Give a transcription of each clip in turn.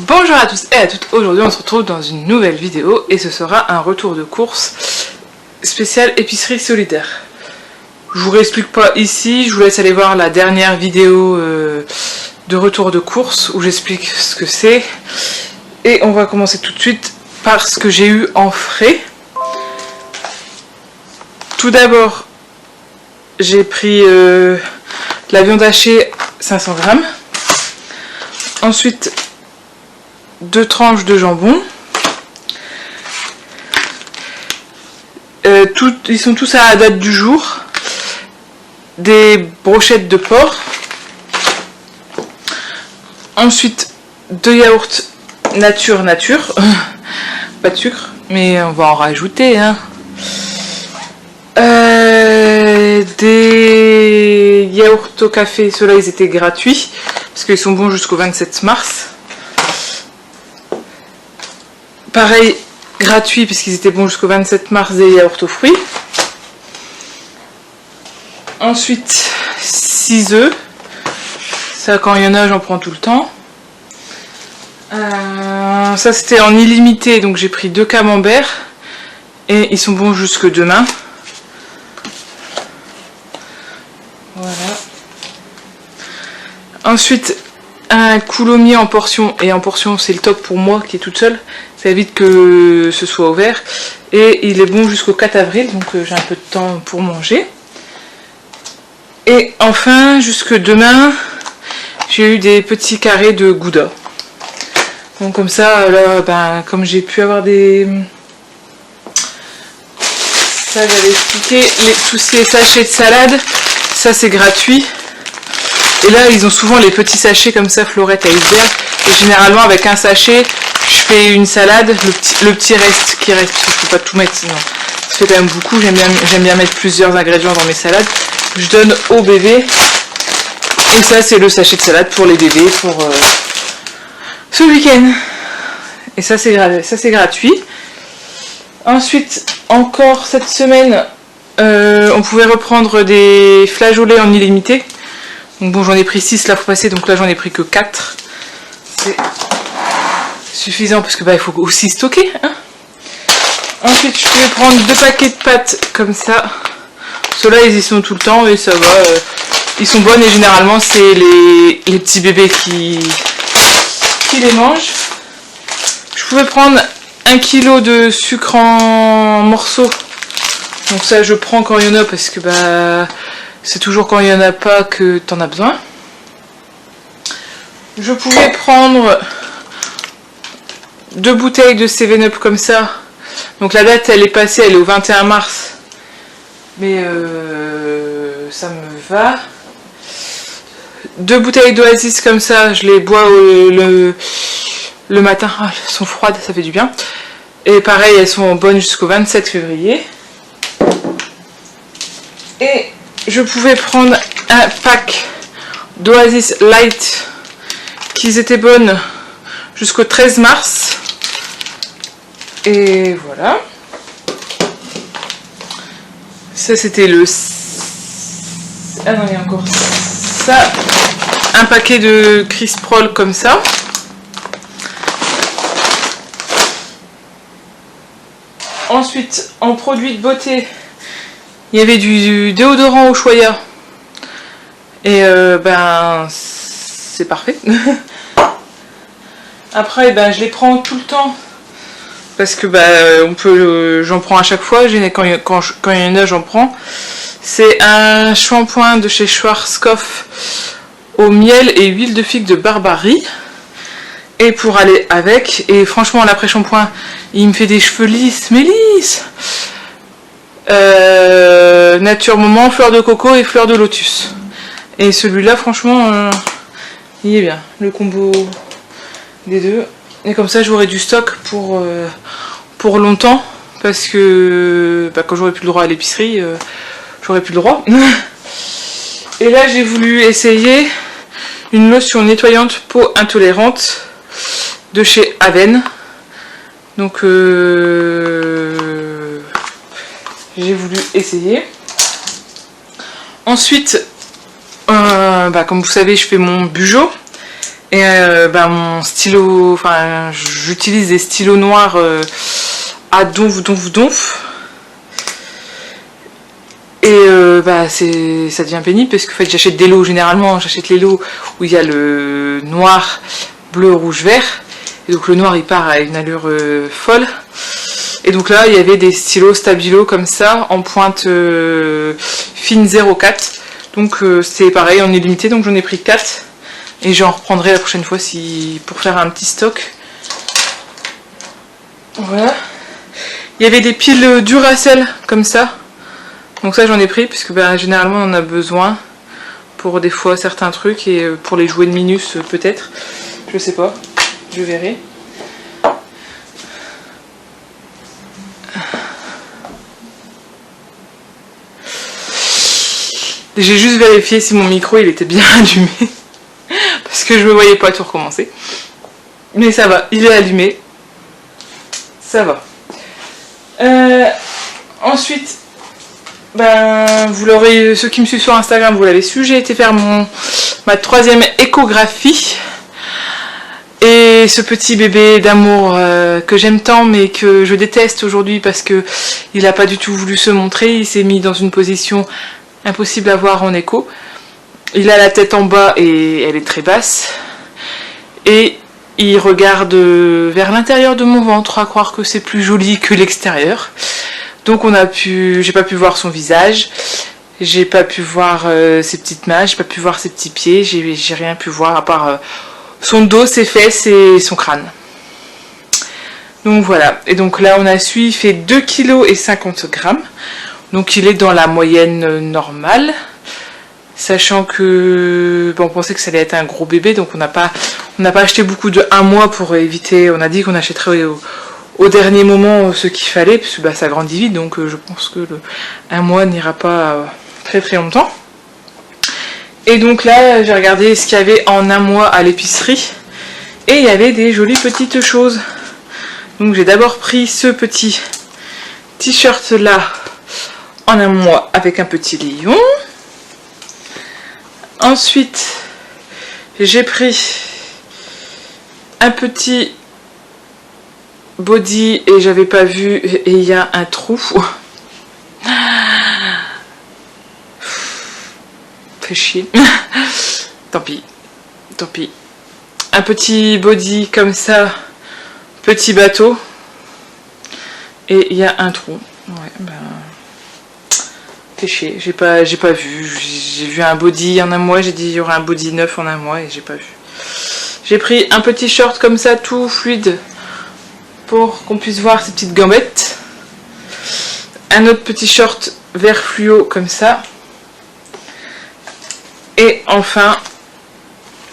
Bonjour à tous et à toutes, aujourd'hui on se retrouve dans une nouvelle vidéo et ce sera un retour de course spécial épicerie solidaire. Je vous réexplique pas ici, je vous laisse aller voir la dernière vidéo de retour de course où j'explique ce que c'est. Et on va commencer tout de suite par ce que j'ai eu en frais. Tout d'abord, j'ai pris la viande hachée 500 grammes. Ensuite, 2 tranches de jambon. Ils sont tous à la date du jour. Des brochettes de porc. Ensuite, 2 yaourts nature. Pas de sucre, mais on va en rajouter. Hein. Des yaourts au café, ceux-là ils étaient gratuits parce qu'ils sont bons jusqu'au 27 mars. Pareil, gratuit puisqu'ils étaient bons jusqu'au 27 mars, des yaourts aux fruits. Ensuite, 6 œufs. Ça, quand il y en a, j'en prends tout le temps. Ça, c'était en illimité, donc j'ai pris 2 camemberts. Et ils sont bons jusque demain. Voilà. Ensuite, un coulommiers en portion. Et en portion, c'est le top pour moi qui est toute seule. Ça évite que ce soit ouvert. Et il est bon jusqu'au 4 avril. Donc j'ai un peu de temps pour manger. Et enfin, jusque demain, j'ai eu des petits carrés de Gouda. Donc comme ça, là, ben, comme j'ai pu avoir des... Ça, j'avais expliqué, tous ces sachets de salade, ça c'est gratuit. Et là, ils ont souvent les petits sachets comme ça, florette à iceberg. Et généralement, avec un sachet, je fais une salade, le petit reste qui reste, parce que je peux pas tout mettre, sinon ça fait quand même beaucoup. J'aime bien mettre plusieurs ingrédients dans mes salades. Je donne aux bébés. Et ça, c'est le sachet de salade pour les bébés, pour ce week-end. Et ça, c'est gratuit. Ensuite, encore cette semaine, on pouvait reprendre des flageolets en illimité. Donc bon, j'en ai pris 6 la fois passée, donc là j'en ai pris que 4. C'est suffisant parce que bah, il faut aussi stocker. Hein. Ensuite, je pouvais prendre 2 paquets de pâtes comme ça. Ceux-là, ils y sont tout le temps et ça va. Ils sont bonnes et généralement, c'est les petits bébés qui les mangent. Je pouvais prendre 1 kg de sucre en morceaux. Donc ça, je prends quand il y en a parce que bah, c'est toujours quand il n'y en a pas que tu en as besoin. Je pouvais prendre 2 bouteilles de 7-Up comme ça. Donc la date, elle est passée, elle est au 21 mars. Mais ça me va. 2 bouteilles d'Oasis comme ça, je les bois le matin. Ah, elles sont froides, ça fait du bien. Et pareil, elles sont bonnes jusqu'au 27 février. Et je pouvais prendre un pack d'Oasis Light qui étaient bonnes jusqu'au 13 mars. Et voilà. Ça, c'était le... Ah non, il y a encore ça. Un paquet de Crisprol comme ça. Ensuite, en produit de beauté, il y avait du déodorant au choya. Et ben, c'est parfait. Après, ben, je les prends tout le temps. Parce que ben, j'en prends à chaque fois. Quand il y en a, j'en prends. C'est un shampoing de chez Schwarzkopf au miel et huile de figue de Barbarie. Et pour aller avec, et franchement l'après-shampoing, il me fait des cheveux lisses, mais lisses. Nature Moment, fleur de coco et fleur de lotus. Et celui-là, franchement, il est bien. Le combo des deux. Et comme ça, j'aurai du stock pour longtemps. Parce que bah, quand j'aurai plus le droit à l'épicerie, j'aurai plus le droit. Et là, j'ai voulu essayer une lotion nettoyante peau intolérante de chez Aven. Donc j'ai voulu essayer. Ensuite, bah, comme vous savez, je fais mon bujo. Et mon stylo, enfin j'utilise des stylos noirs à donf. Et ça devient pénible parce que en fait, j'achète des lots généralement, j'achète les lots où il y a le noir, bleu, rouge, vert. Et donc le noir il part à une allure folle. Et donc là il y avait des stylos stabilo comme ça en pointe fine 0,4. Donc c'est pareil en illimité, donc j'en ai pris 4. Et j'en reprendrai la prochaine fois pour faire un petit stock. Voilà. Il y avait des piles Duracell comme ça. Donc ça j'en ai pris puisque généralement on en a besoin pour des fois certains trucs et pour les jouets de Minus peut-être. Je sais pas, je verrai. J'ai juste vérifié si mon micro il était bien allumé parce que je me voyais pas tout recommencer. Mais ça va, il est allumé. Ça va. Ensuite, vous l'aurez, ceux qui me suivent sur Instagram, vous l'avez su, j'ai été faire ma 3e échographie. Et ce petit bébé d'amour que j'aime tant mais que je déteste aujourd'hui parce que il n'a pas du tout voulu se montrer, il s'est mis dans une position impossible à voir en écho. Il a la tête en bas et elle est très basse. Et il regarde vers l'intérieur de mon ventre, à croire que c'est plus joli que l'extérieur. Donc j'ai pas pu voir son visage, j'ai pas pu voir ses petites mains, j'ai pas pu voir ses petits pieds, j'ai rien pu voir à part son dos, ses fesses et son crâne. Donc voilà, et donc là on a su, il fait 2,50 kg. Donc il est dans la moyenne normale. Sachant que on pensait que ça allait être un gros bébé, donc on n'a pas acheté beaucoup de 1 mois pour éviter, on a dit qu'on achèterait au dernier moment ce qu'il fallait, parce que ça grandit vite, donc je pense que le 1 mois n'ira pas très très longtemps. Et donc là j'ai regardé ce qu'il y avait en 1 mois à l'épicerie, et il y avait des jolies petites choses. Donc j'ai d'abord pris ce petit t-shirt là en 1 mois avec un petit lion. Ensuite, j'ai pris un petit body et j'avais pas vu et il y a un trou. Fait chier. Tant pis. Tant pis. Un petit body comme ça, petit bateau. Et il y a un trou. Ouais, fait chier, j'ai pas vu, j'ai vu un body en 1 mois, j'ai dit il y aura un body neuf en 1 mois et j'ai pas vu. J'ai pris un petit short comme ça, tout fluide, pour qu'on puisse voir ces petites gambettes. Un autre petit short vert fluo comme ça. Et enfin,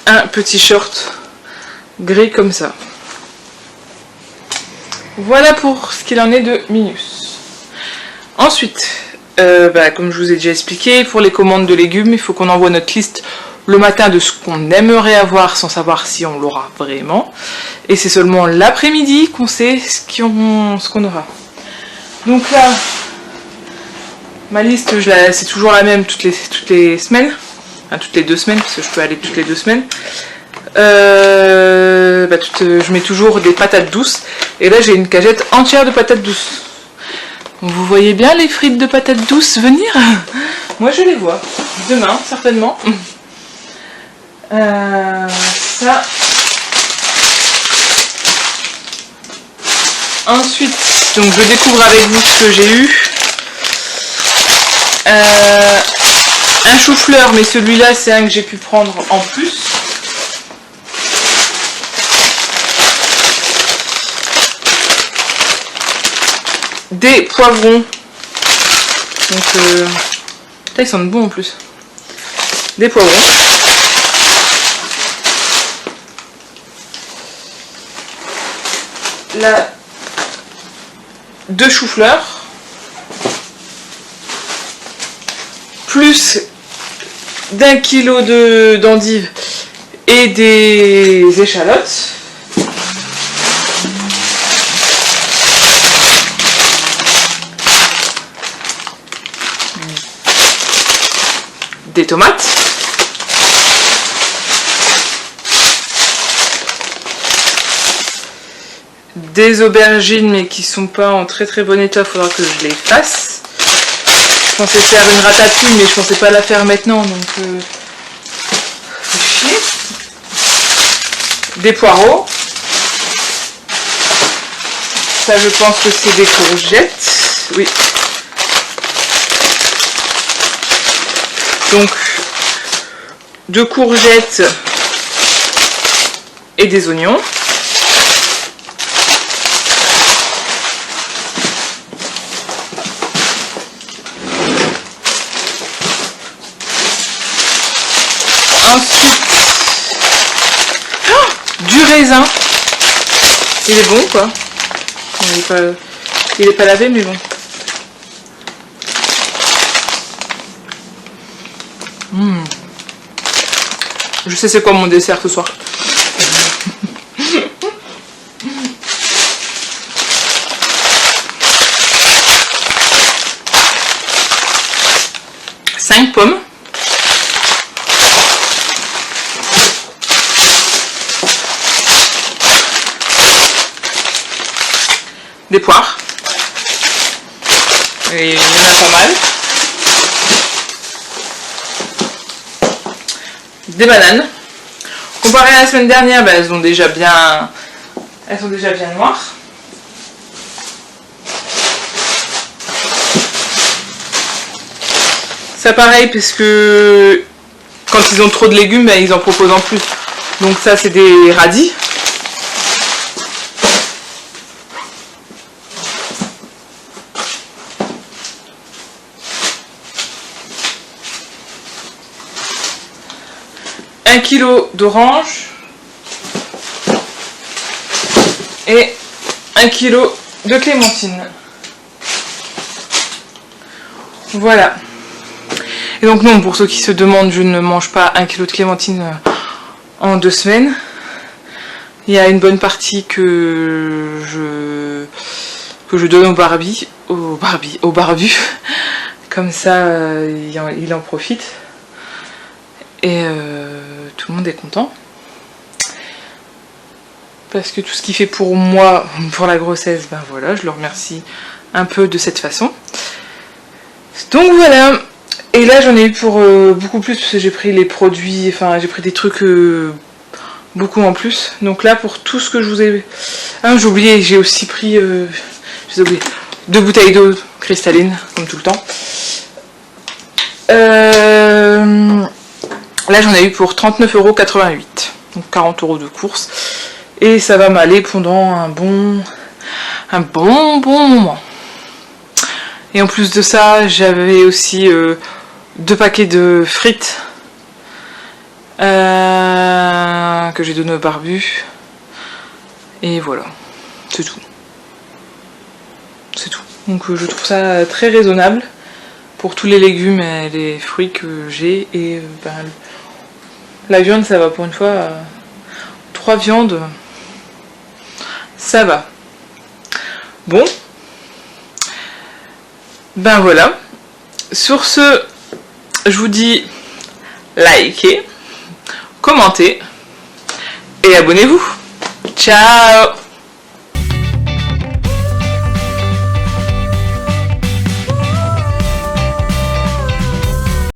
un petit short gris comme ça. Voilà pour ce qu'il en est de Minus. Ensuite, comme je vous ai déjà expliqué, pour les commandes de légumes, il faut qu'on envoie notre liste le matin de ce qu'on aimerait avoir sans savoir si on l'aura vraiment. Et c'est seulement l'après-midi qu'on sait ce qu'on aura. Donc là, ma liste, c'est toujours la même toutes les semaines. Enfin, toutes les 2 semaines, parce que je peux aller toutes les 2 semaines. Je mets toujours des patates douces. Et là, j'ai une cagette entière de patates douces. Vous voyez bien les frites de patates douces venir? Moi je les vois. Demain, certainement. Ça. Ensuite, donc je découvre avec vous ce que j'ai eu. Un chou-fleur, mais celui-là c'est un que j'ai pu prendre en plus. Des poivrons. Donc ils sentent bon en plus. Des poivrons. Là, 2 choux-fleurs. Plus d'1 kilo d'endives et des échalotes. Des tomates, des aubergines mais qui sont pas en très très bon état, il faudra que je les fasse. Je pensais faire une ratatouille mais je pensais pas la faire maintenant, donc c'est chier. Des poireaux. Ça je pense que c'est des courgettes. Oui. Donc 2 courgettes et des oignons. Ensuite, oh, du raisin. Il est bon quoi. Il est pas lavé mais bon. Je sais c'est quoi mon dessert ce soir. 5 pommes. Des poires. Et il y en a pas mal. Des bananes. Comparé à la semaine dernière, bah, elles sont déjà bien noires. Ça pareil parce que quand ils ont trop de légumes, bah, ils en proposent en plus. Donc ça c'est des radis. Un kilo d'oranges et 1 kilo de clémentine. Voilà. Et donc non, pour ceux qui se demandent, je ne mange pas 1 kilo de clémentine en 2 semaines. Il y a une bonne partie que je donne au barbu. Comme ça, il en profite. Et tout le monde est content. Parce que tout ce qu'il fait pour moi, pour la grossesse, ben voilà, je le remercie un peu de cette façon. Donc voilà. Et là j'en ai eu pour beaucoup plus, parce que j'ai pris les produits, enfin j'ai pris des trucs beaucoup en plus. Donc là pour tout ce que je vous ai... Ah j'ai oublié, j'ai aussi pris... j'ai oublié 2 bouteilles d'eau cristalline, comme tout le temps. Là j'en ai eu pour 39,88 €, donc 40 € de course. Et ça va m'aller pendant un bon moment. Et en plus de ça, j'avais aussi 2 paquets de frites que j'ai donné au barbu. Et voilà, c'est tout. C'est tout. Donc je trouve ça très raisonnable pour tous les légumes et les fruits que j'ai. Et ben, la viande, ça va pour une fois. 3 viandes, ça va. Bon. Ben voilà. Sur ce, je vous dis likez, commentez et abonnez-vous. Ciao!